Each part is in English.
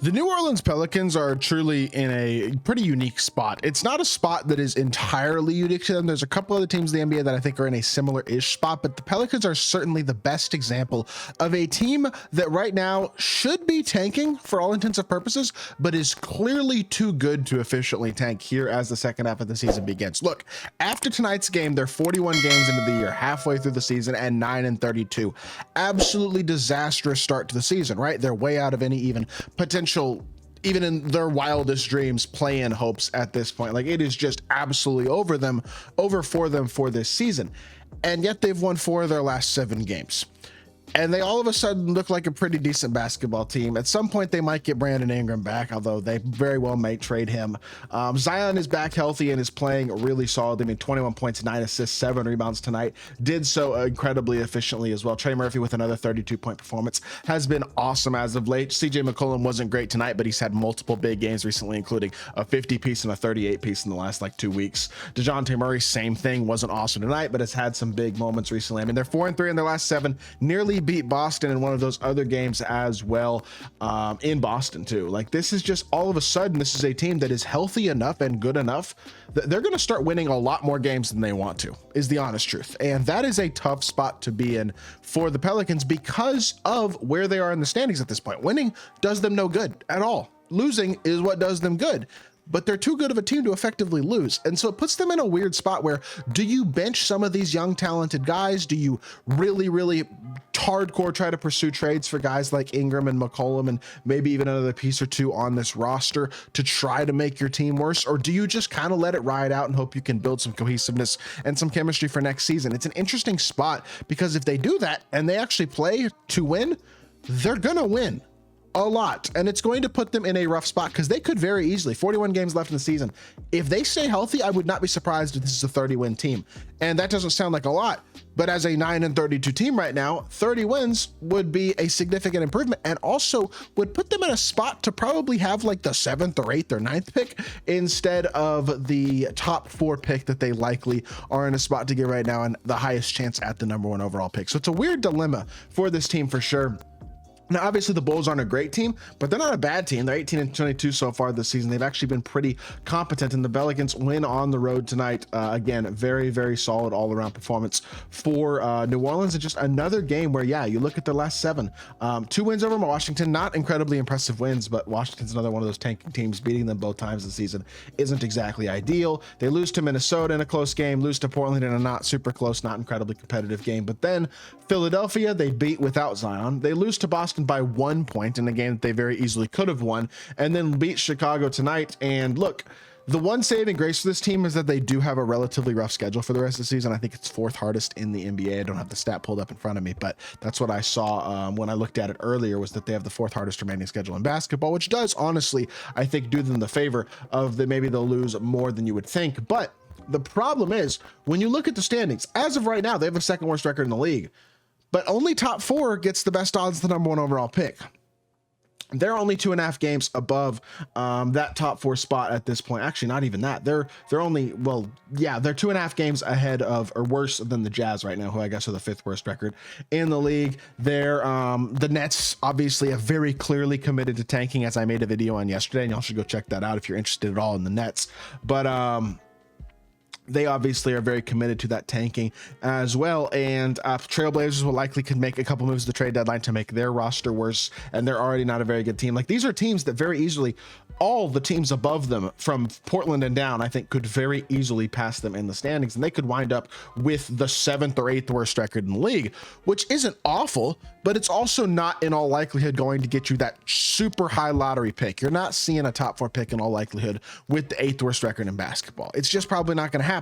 The New Orleans Pelicans are truly in a pretty unique spot. It's not a spot that is entirely unique to them. There's a couple other teams in the NBA that I think are in a similar-ish spot, but the Pelicans are certainly the best example of a team that right now should be tanking for all intents and purposes, but is clearly too good to efficiently tank here as the second half of the season begins. Look, after tonight's game, they're 41 games into the year, halfway through the season, and 9-32. Absolutely disastrous start to the season, right? They're way out of any even potential, even in their wildest dreams, play-in hopes at this point. Like, it is just absolutely over for them for this season. And yet they've won 4 of their last 7 games. And they all of a sudden look like a pretty decent basketball team. At some point, they might get Brandon Ingram back, although they very well may trade him. Zion is back healthy and is playing really solid. I mean, 21 points, 9 assists, 7 rebounds tonight. Did so incredibly efficiently as well. Trey Murphy with another 32-point performance has been awesome as of late. CJ McCollum wasn't great tonight, but he's had multiple big games recently, including a 50-piece and a 38-piece in the last 2 weeks. DeJounte Murray, same thing, wasn't awesome tonight, but has had some big moments recently. I mean, they're 4-3 in their last 7, nearly beat Boston in one of those other games as well, in Boston too. Like, this is just all of a sudden, this is a team that is healthy enough and good enough that they're going to start winning a lot more games than they want to, is the honest truth. And that is a tough spot to be in for the Pelicans because of where they are in the standings at this point. Winning does them no good at all. Losing is what does them good. But they're too good of a team to effectively lose. And so it puts them in a weird spot where, do you bench some of these young, talented guys? Do you really hardcore try to pursue trades for guys like Ingram and McCollum and maybe even another piece or two on this roster to try to make your team worse? Or do you just kind of let it ride out and hope you can build some cohesiveness and some chemistry for next season? It's an interesting spot because if they do that and they actually play to win, they're going to win a lot, and it's going to put them in a rough spot because they could very easily, 41 games left in the season, if they stay healthy, I would not be surprised if this is a 30-win team. And that doesn't sound like a lot, but as a 9-32 team right now, 30 wins would be a significant improvement and also would put them in a spot to probably have like the 7th or 8th or 9th pick instead of the top 4 pick that they likely are in a spot to get right now and the highest chance at the number 1 overall pick. So it's a weird dilemma for this team for sure. Now, obviously, the Bulls aren't a great team, but they're not a bad team. They're 18-22 so far this season. They've actually been pretty competent, and the Pelicans win on the road tonight. Again, very solid all-around performance for New Orleans. And just another game where, yeah, you look at their last 7. 2 wins over Washington, not incredibly impressive wins, but Washington's another one of those tanking teams. Beating them both times this season isn't exactly ideal. They lose to Minnesota in a close game, lose to Portland in a not super close, not incredibly competitive game. But then Philadelphia, they beat without Zion. They lose to Boston by 1 point in a game that they very easily could have won, and then beat Chicago tonight. And look, the one saving grace for this team is that they do have a relatively rough schedule for the rest of the season. I think it's 4th hardest in the NBA. I don't have the stat pulled up in front of me, but that's what I saw when I looked at it earlier, was that they have the 4th hardest remaining schedule in basketball, which does honestly, I think, do them the favor of that maybe they'll lose more than you would think. But the problem is, when you look at the standings, as of right now, they have the 2nd worst record in the league. But only top 4 gets the best odds, the number 1 overall pick. They're only 2.5 games above that top 4 spot at this point. Actually, not even that. They're only, well, yeah, they're 2.5 games ahead of, or worse than the Jazz right now, who I guess are the 5th worst record in the league. They're the Nets obviously have very clearly committed to tanking, as I made a video on yesterday, and y'all should go check that out if you're interested at all in the Nets. But they obviously are very committed to that tanking as well. And Trailblazers will likely could make a couple moves at the trade deadline to make their roster worse. And they're already not a very good team. Like, these are teams that very easily, all the teams above them from Portland and down, I think could very easily pass them in the standings. And they could wind up with the 7th or 8th worst record in the league, which isn't awful, but it's also not in all likelihood going to get you that super high lottery pick. You're not seeing a top 4 pick in all likelihood with the 8th worst record in basketball. It's just probably not going to happen.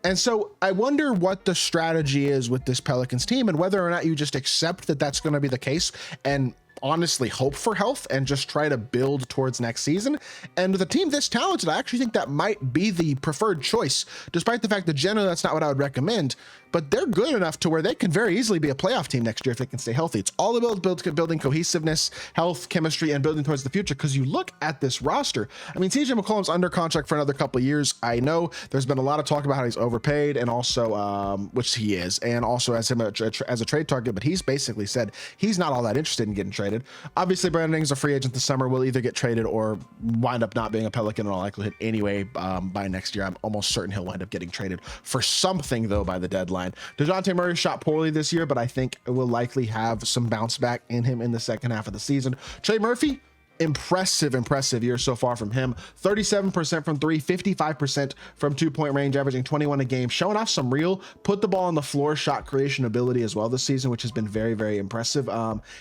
And so I wonder what the strategy is with this Pelicans team and whether or not you just accept that that's going to be the case and honestly hope for health and just try to build towards next season. And with a team this talented, I actually think that might be the preferred choice, despite the fact that generally that's not what I would recommend. but they're good enough to where they can very easily be a playoff team next year if they can stay healthy. It's all about building cohesiveness, health, chemistry, and building towards the future. Because you look at this roster, I mean, CJ McCollum's under contract for another couple of years. I know there's been a lot of talk about how he's overpaid, and also, which he is, and also as him as a trade target, but he's basically said he's not all that interested in getting traded. Obviously, Brandon Ingram's a free agent this summer, will either get traded or wind up not being a Pelican in all likelihood anyway by next year. I'm almost certain he'll wind up getting traded for something, though, by the deadline. DeJounte Murray shot poorly this year, but I think it will likely have some bounce back in him in the second half of the season. Trey Murphy, impressive year so far from him. 37% from three, 55% from 2-point range, averaging 21 a game, showing off some real put the ball on the floor shot creation ability as well this season, which has been very impressive.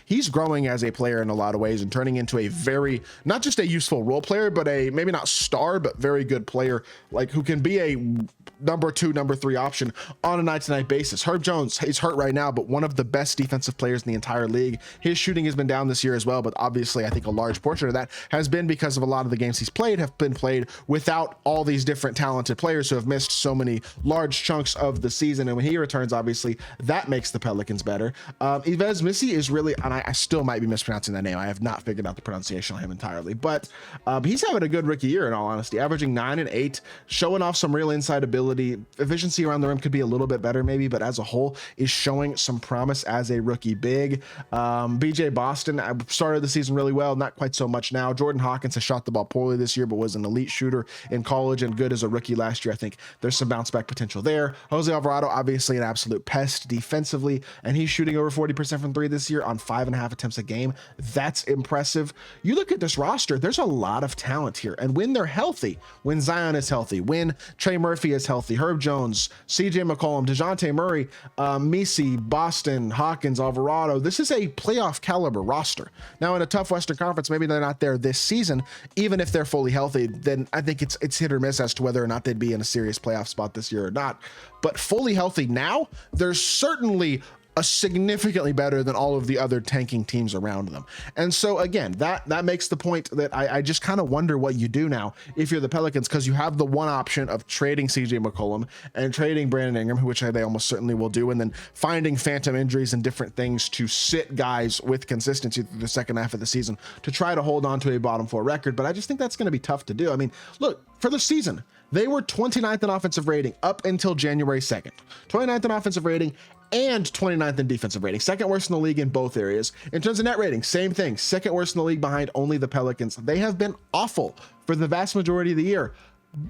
He's growing as a player in a lot of ways and turning into a very, not just a useful role player, but a maybe not star, but very good player, like who can be a number 2, number 3 option on a night-to-night basis. Herb Jones, he's hurt right now, but one of the best defensive players in the entire league. His shooting has been down this year as well, but obviously I think a large portion of that has been because of a lot of the games he's played have been played without all these different talented players who have missed so many large chunks of the season. And when he returns, obviously that makes the Pelicans better. Yves Missy is really, and I still might be mispronouncing that name. I have not figured out the pronunciation on him entirely, but he's having a good rookie year in all honesty, averaging 9 and 8, showing off some real inside ability. Efficiency around the rim could be a little bit better maybe, but as a whole is showing some promise as a rookie big. BJ Boston started the season really well, not quite so much now. Jordan Hawkins has shot the ball poorly this year, but was an elite shooter in college and good as a rookie last year. I think there's some bounce back potential there. Jose Alvarado, obviously an absolute pest defensively, and he's shooting over 40% from 3 this year on 5.5 attempts a game. That's impressive. You look at this roster, there's a lot of talent here, and when they're healthy, when Zion is healthy, when Trey Murphy is healthy, Herb Jones, CJ McCollum, DeJounte Murray, Missy, Boston, Hawkins, Alvarado, this is a playoff caliber roster. Now in a tough Western Conference, maybe they're not there this season. Even if they're fully healthy, then I think it's hit or miss as to whether or not they'd be in a serious playoff spot this year or not. But fully healthy now, there's certainly a significantly better than all of the other tanking teams around them. And so again, that makes the point that I just kind of wonder what you do now if you're the Pelicans, because you have the one option of trading CJ McCollum and trading Brandon Ingram, which they almost certainly will do, and then finding phantom injuries and different things to sit guys with consistency through the second half of the season to try to hold on to a bottom 4 record. But I just think that's going to be tough to do. I mean, look, for the season, they were 29th in offensive rating up until January 2nd, 29th in offensive rating and 29th in defensive rating, second worst in the league in both areas. In terms of net rating, same thing, second worst in the league behind only the Pelicans. They have been awful for the vast majority of the year,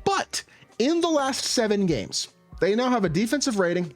but in the last 7 games, they now have a defensive rating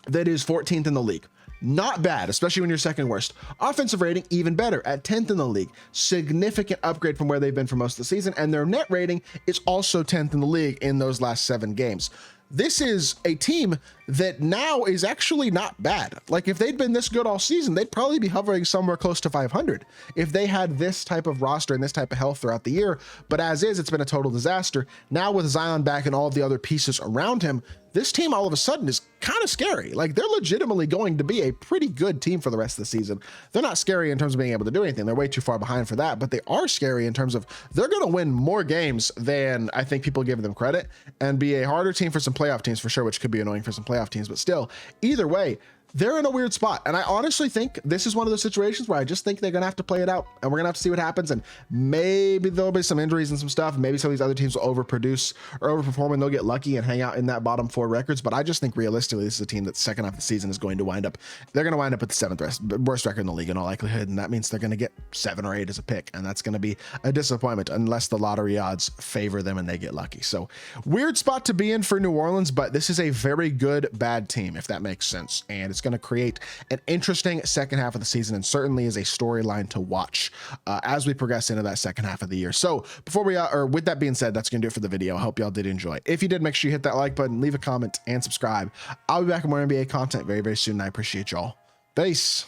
that is 14th in the league. Not bad, especially when you're second worst. Offensive rating, even better, at 10th in the league. Significant upgrade from where they've been for most of the season, and their net rating is also 10th in the league in those last 7 games. This is a team that now is actually not bad. Like if they'd been this good all season, they'd probably be hovering somewhere close to 500 if they had this type of roster and this type of health throughout the year. But as is, it's been a total disaster. Now with Zion back and all of the other pieces around him, this team all of a sudden is kind of scary. Like they're legitimately going to be a pretty good team for the rest of the season. They're not scary in terms of being able to do anything. They're way too far behind for that, but they are scary in terms of they're going to win more games than I think people give them credit and be a harder team for some playoff teams for sure, which could be annoying for some playoff teams, but still, either way, they're in a weird spot. And I honestly think this is one of those situations where I just think they're going to have to play it out and we're going to have to see what happens. And maybe there'll be some injuries and some stuff. Maybe some of these other teams will overproduce or overperform and they'll get lucky and hang out in that bottom 4 records. But I just think realistically, this is a team that second half of the season is going to wind up, they're going to wind up with the 7th worst record in the league in all likelihood. And that means they're going to get 7 or 8 as a pick. And that's going to be a disappointment unless the lottery odds favor them and they get lucky. So weird spot to be in for New Orleans, but this is a very good, bad team, if that makes sense. And it's going to create an interesting second half of the season and certainly is a storyline to watch as we progress into that second half of the year. So before we or with that being said, that's gonna do it for the video. I hope y'all did enjoy. If you did, make sure you hit that like button, leave a comment, and subscribe. I'll be back with more NBA content very soon, and I appreciate y'all. Peace.